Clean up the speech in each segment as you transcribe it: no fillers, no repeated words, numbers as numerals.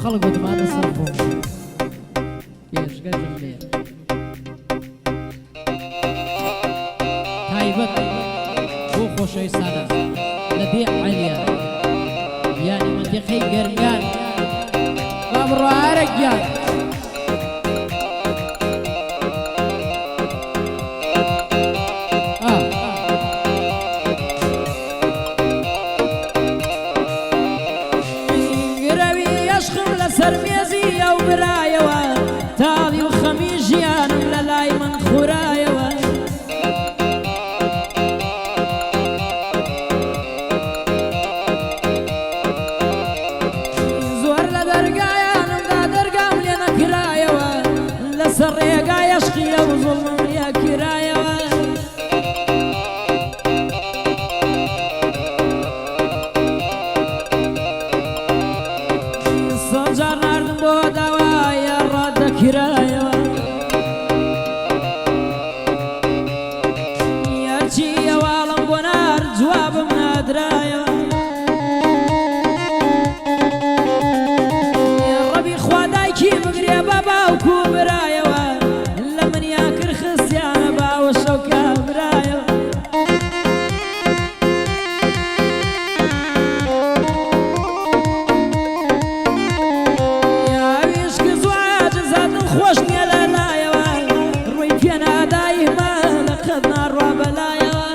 خلق ودمان الصرفون كيش قجم ليه تايبت بو خوشي سنة لبيع عليا يعني منطقي قرقان بابرو عرقان سرميزي أو برايا تاضي وخميجيان للاي من خرايا زور لدرقايا نمدا درقام لنا كرايا لسريقا يشقي وظلم يا كرايا كرايا يرجي يا والم بنار جواب من درايا يا ربي خوادايكي بقري بابا وكوبرايا لمن ياكر خسيانة باو الشوكة برايا خوشني للايا روي فينا دايما لقدنا الرابلايا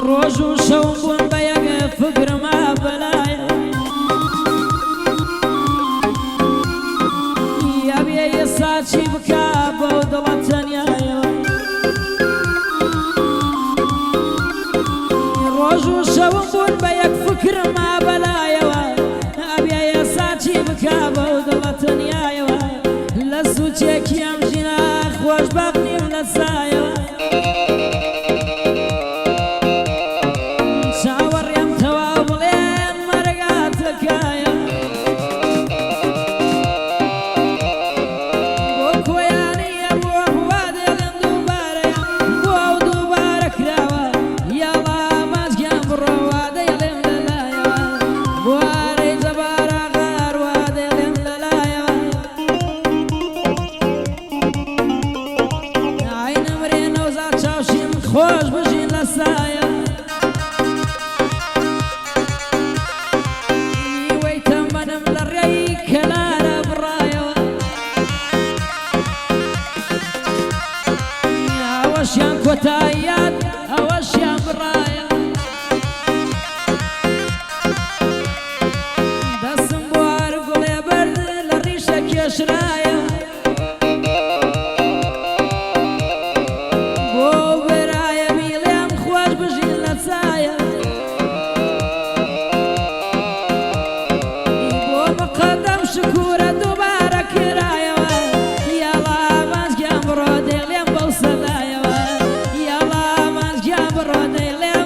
روج وشوم بيق فقر ما بلايا يا بي يساتشي بكابة ودلتن يايا روج وشوم بيك فكر ما بلايا أبي يا ساتي بكابة ودلتن يايا لسوتك يمجينا خوش بغني ولسايا شاور يم توابلين مرقاتك يايا بوكوياني يا بوح وادي لندوباري بوه دوبارك راوا يلا خوش بجين لسايا ويتم منم للريك لا برايا اوشيان كوتايات اوشيان برايا دسم بوار قولي برد للريشك يشرايا شكورة دوبارة كرايا يلا ماسك يا برودي لين بوصلايا يلا ماسك يا برودي لين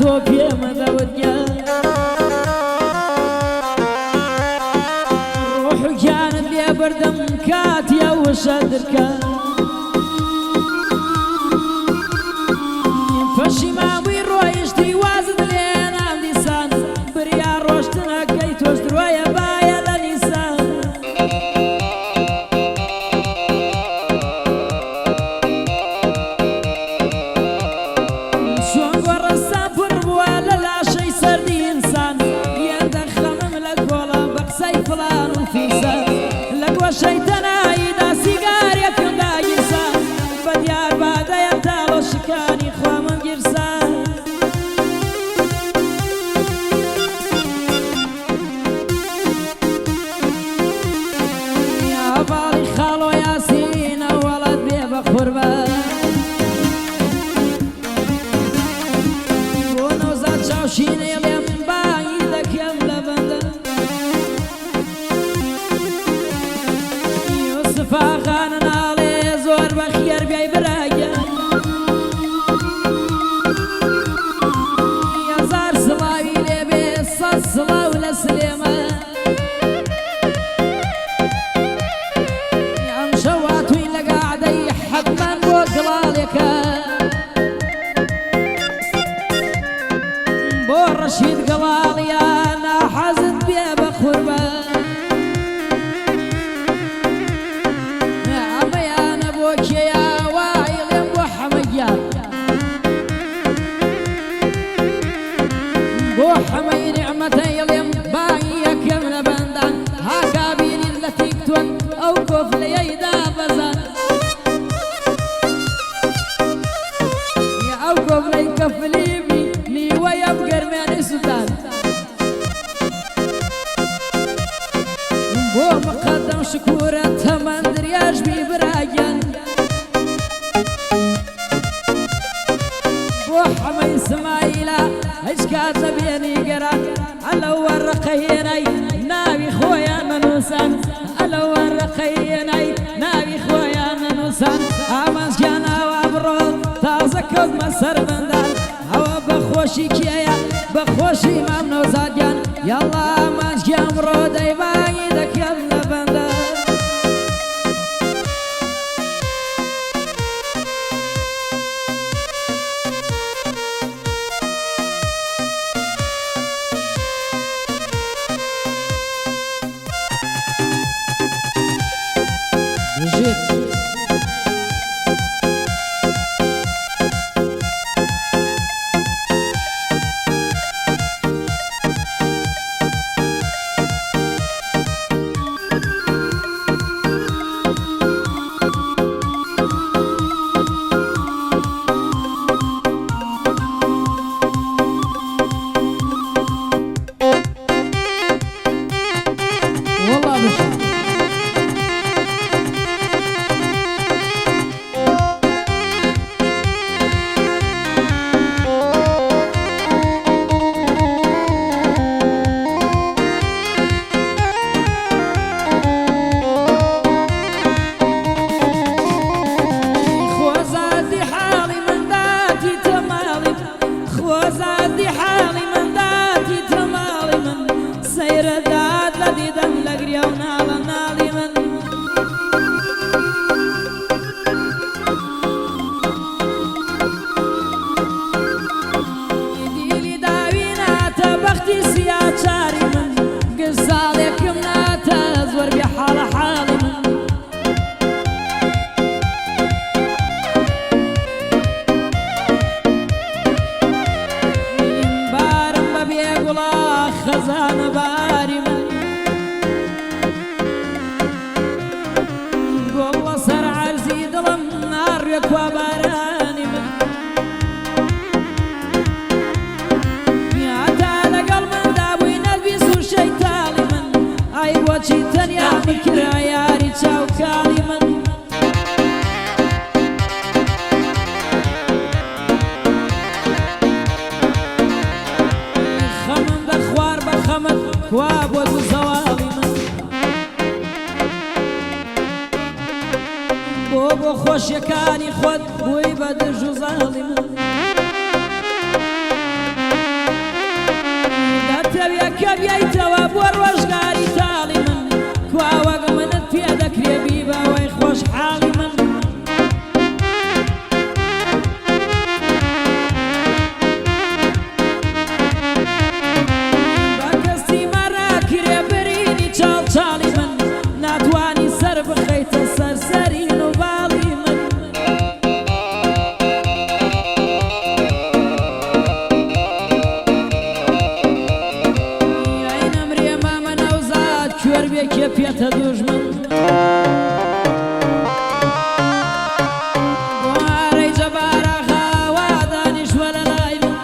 تۆ پێمە دەوتگە ڕۆح و گیانت لێ بردم کاتیە وشە درکە پەشیمان بووی ڕۆیشتی وازت لێ نام دیسان بریا ڕۆشتنەکەی تۆش درۆیە باە لە نیسان چۆن گۆڕەستان پڕ بووە لە لاشەی سەردی ئینسان گێندە خەمم لە کۆڵە بە قسەی فڵان و فیسان لە گۆشەی تەناییدا سیگارێکم داگیرسان بە دیار بادەیە تاڵۆشەکانی خۆمم گیرسان باڵی خاڵۆ یاسینە وەڵات بێ بە قوربان بۆ نەوزاد چاوشینەی لێم بانگی دەکەم لە بەندە یوسفا خانە ناڵێ زۆر بە خێر بیای براگە هەزار سڵاوی لێ بێ سەد سڵاو لە سلێمە حتماً بۆ گڵاڵێکە بۆ ڕەشید گڵاڵیە ناحەزت بێ بە قوربان ئەمەیانە بۆ کێیە وای لێم بۆ حەمەگیان بۆ حەمەی نیعمەتەی لێم بانگی یەکەم لە بەندان هاکابینین لە تیکتۆک ئەو کۆفلەیەیدا بەزان ئەو کۆفلەی کەفلیبی نیوەیە بگەرمێنی سوتان بۆ مقەدەم شکورە تەمەند درێژبی براگەن بۆ حەمەی سمایلە هیچ کات نەبێنی گەران ئەلەو وەڕقەهێنەی ناوی خۆیان نەنووسان ئەلەو وەڕقەهێنەی ناوی خۆیان نەنووسان ئامانجیان ئاوا بڕۆ تازە کەوتمە سەر بەندان ئەوە بەخۆشی کێیە بەخۆشی مام نەوزادیان یاڵا ئامانجیان بڕۆ دەیبانی دەکەم لە بەندان خەزانە باری من گۆڵە سەر عەرزی دڵم ناڕوێ کوا بارانی من هەتا لەگەڵ مندا بووی نەربیس و شەیتاڵی من ئای بۆچی تەنیا بکرا یاری چاوکاڵی من خەمم دەخوار بە خەمت کوا بۆ دوو زەواڵی من بۆ خۆشیەکانی خۆت بووی بە دژ و زاڵی من بیایتەوە بۆ ڕۆژگاری تاڵی من کوا وەک منت پێ دەکرێ بیبەوەی خۆشحاڵی من بە کەسی مەڕاکرێ برینی چاڵچاڵی من ناتوانی سەر بخەیتە سەرسەرین و باڵی من کوێربێکێ پێتە دوژمن بۆ ئارەی جەبارە خاوا دانیشوە لە لای من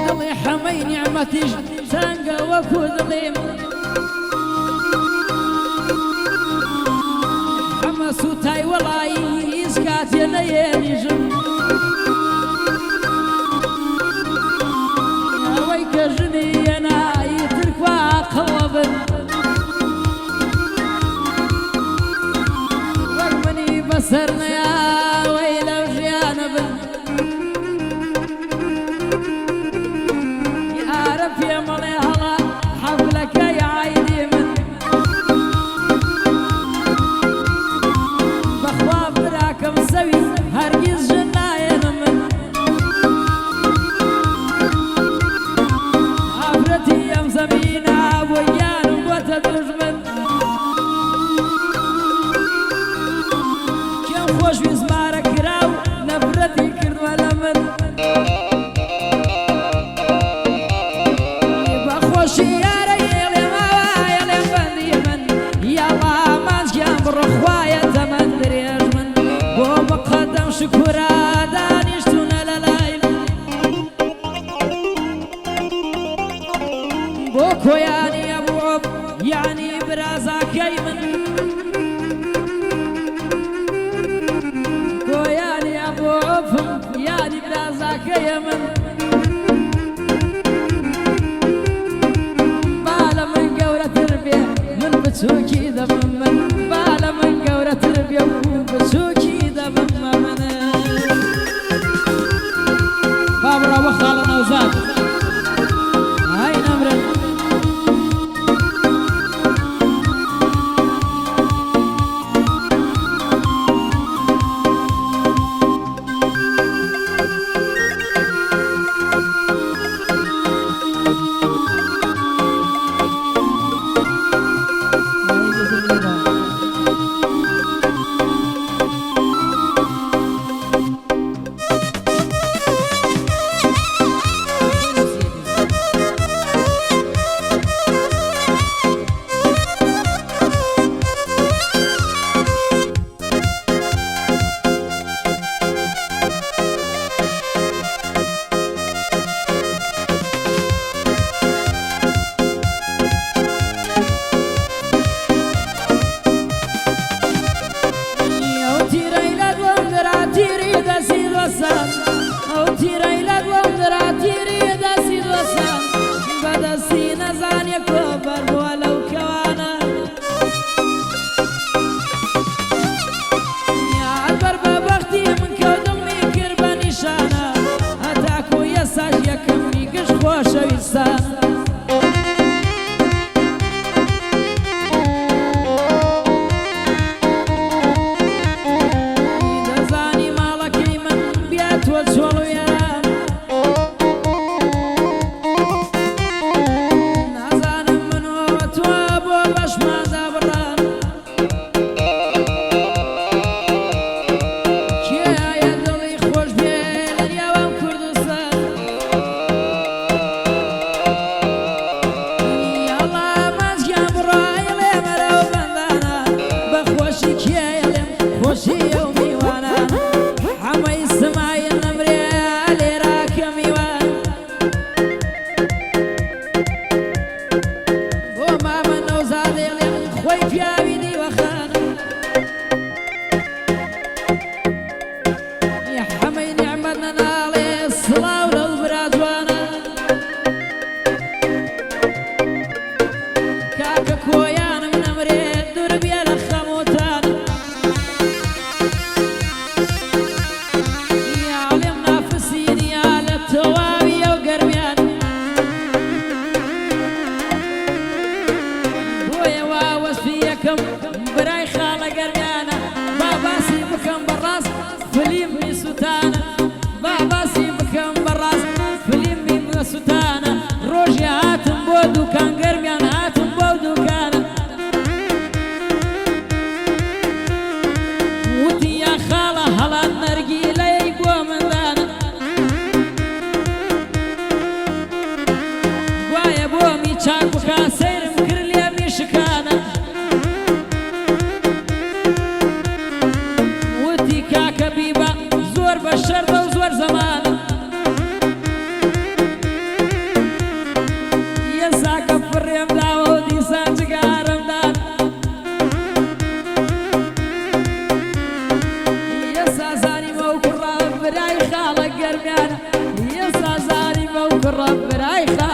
دڵی حەمەی نیعمەتیش تەنگە وەکو دڵی من ئەمە سوتای وەڵایی هیچ کاتێ نەیێنیژم ئەوەی کە ژنی هێنایی ترکوا قەڵە بن وەک منی بەسەر نەیاوەی لەو ژیانە بن یارە پێمەڵێ هەڵا حەفلەکەی عایدی من بەخوا براکەم سەوی هەرگیز ژن نایەنە من زمینە بۆ یانم بۆتە دوژمن کێم خۆشویست مارە کراو نەفرەتی کردووە لە من بەخۆشی یارە یێڵێ ماوە یێڵێم بەندی من یاڵا مانجیان بڕۆخوایە تەمەن درێژ من بۆ بەقەدەم شکورە دانیشتونە لە لای من بۆ کۆیانی ئەبوو یعنی برازاکەی من کۆیانی ئەبوو یانی برازاکەیە من با لە من گەورەتر بێ من بچووکی دەبم من با لە من گەورەتر بێ و بچووکی دەبم من با بڕەوە خاڵە نەوزاد ئای نەمرن ئەو تیرەی لە گوڵدرا تیری دەسی دۆسان بەدەستی نەزانێ کۆبەر بووە لەو کەوانە یادبەر بە بەختی من کەوتمی کرد بە نیشانە هەتاکو ئێساش یەکەمی گشت خۆشەویستان وەتی کاکە بیبە زۆر بە شەردە و زۆر زەمانە ئێستا کە فڕێم داوە و دیسان جگارمدان ئێستا زانیمە و کوڕە برای خاڵە گەرمیانە ئێستا زانیمە و کوڕە برای خاڵە